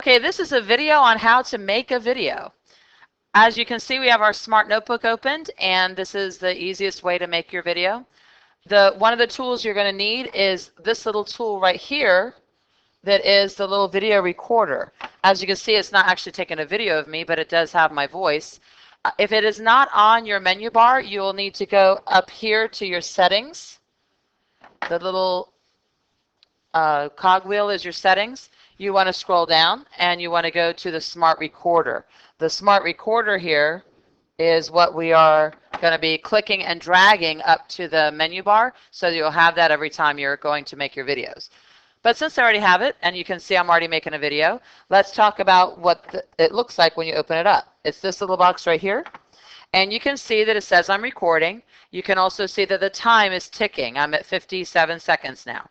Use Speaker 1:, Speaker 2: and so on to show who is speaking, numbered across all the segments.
Speaker 1: Okay, this is a video on how to make a video. As you can see, we have our Smart Notebook opened, and this is the easiest way to make your video. One of the tools you're going to need is this little tool right here that is the little video recorder. As you can see, it's not actually taking a video of me, but it does have my voice. If it is not on your menu bar, you will need to go up here to your settings. The little cogwheel is your settings. You want to scroll down and you want to go to the Smart Recorder. The Smart Recorder here is what we are going to be clicking and dragging up to the menu bar, so you'll have that every time you're going to make your videos. But since I already have it, and you can see I'm already making a video, let's talk about what it looks like when you open it up. It's this little box right here, and you can see that it says I'm recording. You can also see that the time is ticking. I'm at 57 seconds now.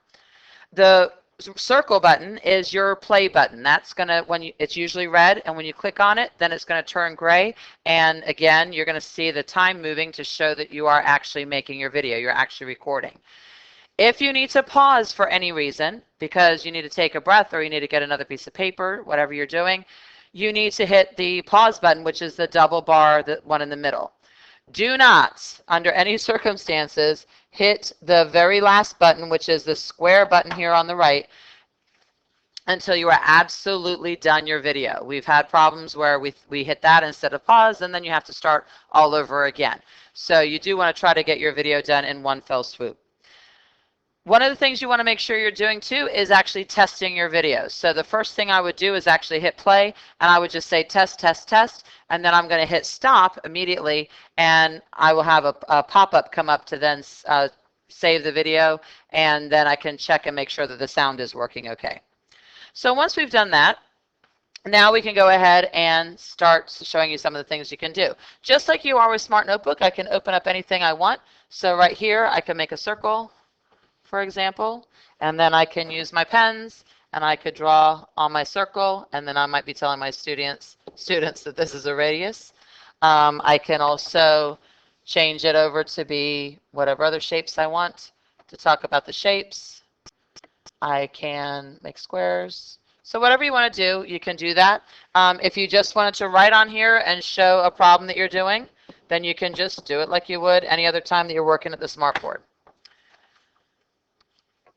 Speaker 1: The circle button is your play button. That's going to, it's usually red, and when you click on it, then it's going to turn gray. And again, you're going to see the time moving to show that you are actually making your video. You're actually recording. If you need to pause for any reason, because you need to take a breath or you need to get another piece of paper, whatever you're doing, you need to hit the pause button, which is the double bar, the one in the middle. Do not, under any circumstances, hit the very last button, which is the square button here on the right, until you are absolutely done your video. We've had problems where we hit that instead of pause, and then you have to start all over again. So you do want to try to get your video done in one fell swoop. One of the things you want to make sure you're doing too is actually testing your videos. So the first thing I would do is actually hit play, and I would just say test, test, test, and then I'm going to hit stop immediately, and I will have a pop-up come up to then save the video, and then I can check and make sure that the sound is working okay. So once we've done that, now we can go ahead and start showing you some of the things you can do. Just like you are with Smart Notebook, I can open up anything I want. So right here, I can make a circle, for example, and then I can use my pens and I could draw on my circle, and then I might be telling my students that this is a radius. I can also change it over to be whatever other shapes I want to talk about the shapes. I can make squares. So whatever you want to do, you can do that. If you just wanted to write on here and show a problem that you're doing, then you can just do it like you would any other time that you're working at the smartboard.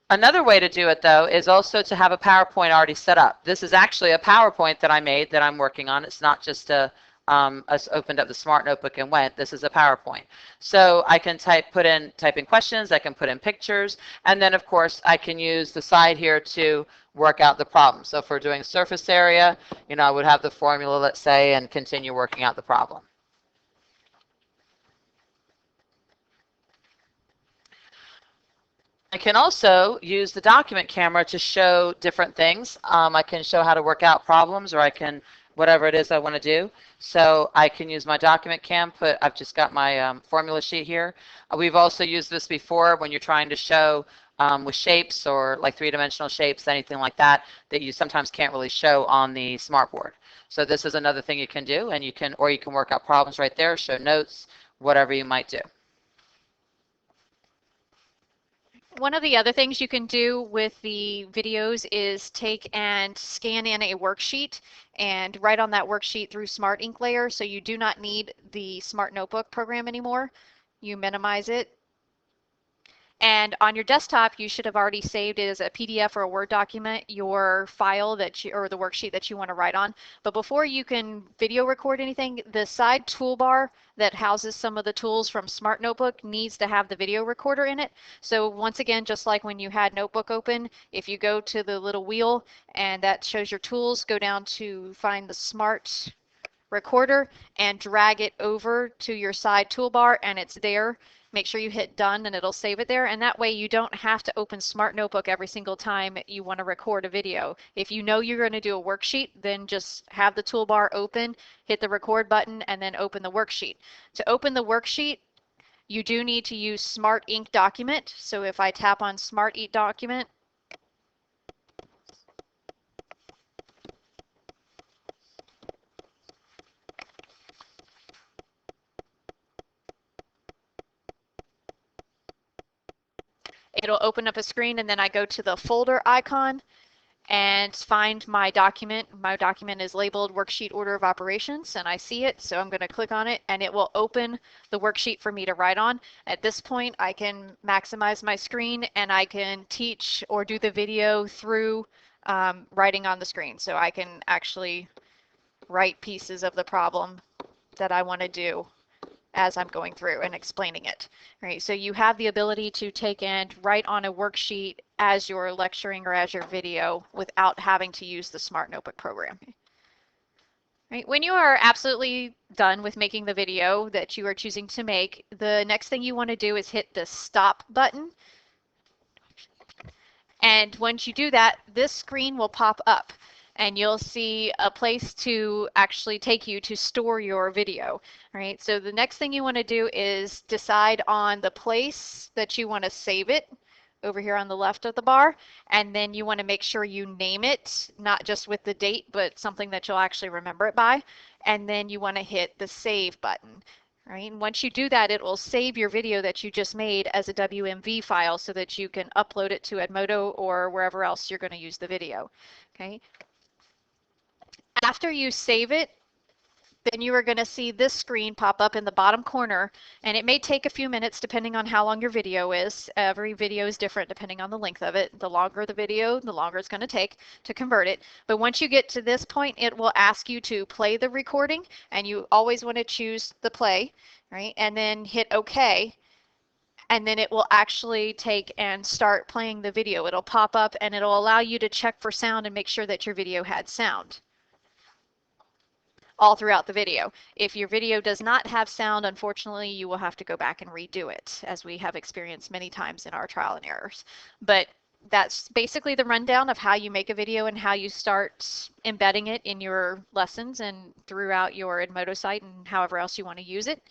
Speaker 1: Another way to do it, though, is also to have a PowerPoint already set up. This is actually a PowerPoint that I made that I'm working on. It's not just I opened up the Smart Notebook and went. This is a PowerPoint. So I can type in questions, I can put in pictures, and then, of course, I can use the side here to work out the problem. So if we're doing surface area, I would have the formula, let's say, and continue working out the problem. I can also use the document camera to show different things. I can show how to work out problems, or I can, whatever it is I want to do. So I can use my document cam. I've just got my formula sheet here. We've also used this before when you're trying to show with shapes or like three-dimensional shapes, anything like that, that you sometimes can't really show on the smartboard. So this is another thing you can do, and you can work out problems right there, show notes, whatever you might do.
Speaker 2: One of the other things you can do with the videos is take and scan in a worksheet and write on that worksheet through Smart Ink Layer, so you do not need the Smart Notebook program anymore. You minimize it. And on your desktop, you should have already saved it as a PDF or a Word document, your file or the worksheet that you want to write on. But before you can video record anything, the side toolbar that houses some of the tools from Smart Notebook needs to have the video recorder in it. So once again, just like when you had Notebook open, if you go to the little wheel and that shows your tools, go down to find the Smart Recorder and drag it over to your side toolbar, and it's there. Make sure you hit done and it'll save it there, and that way you don't have to open Smart Notebook every single time you want to record a video. If you know you're going to do a worksheet, then just have the toolbar open, hit the record button, and then open the worksheet. To open the worksheet, you do need to use Smart Ink Document. So if I tap on Smart Ink Document, it'll open up a screen, and then I go to the folder icon, and find my document. My document is labeled Worksheet Order of Operations, and I see it, so I'm going to click on it, and it will open the worksheet for me to write on. At this point, I can maximize my screen, and I can teach or do the video through writing on the screen. So I can actually write pieces of the problem that I want to do as I'm going through and explaining it. Right, so you have the ability to take and write on a worksheet as you're lecturing or as your video without having to use the Smart Notebook program. Right, when you are absolutely done with making the video that you are choosing to make, the next thing you want to do is hit the stop button. And once you do that, this screen will pop up and you'll see a place to actually take you to store your video, right? So the next thing you want to do is decide on the place that you want to save it over here on the left of the bar, and then you want to make sure you name it, not just with the date, but something that you'll actually remember it by, and then you want to hit the save button. Right? And once you do that, it will save your video that you just made as a WMV file so that you can upload it to Edmodo or wherever else you're going to use the video. Okay. After you save it, then you are going to see this screen pop up in the bottom corner, and it may take a few minutes depending on how long your video is. Every video is different depending on the length of it. The longer the video, the longer it's going to take to convert it. But once you get to this point, it will ask you to play the recording, and you always want to choose the play, right? And then hit OK. And then it will actually take and start playing the video. It'll pop up and it'll allow you to check for sound and make sure that your video had sound all throughout the video. If your video does not have sound, unfortunately, you will have to go back and redo it, as we have experienced many times in our trial and errors. But that's basically the rundown of how you make a video and how you start embedding it in your lessons and throughout your Edmodo site and however else you want to use it.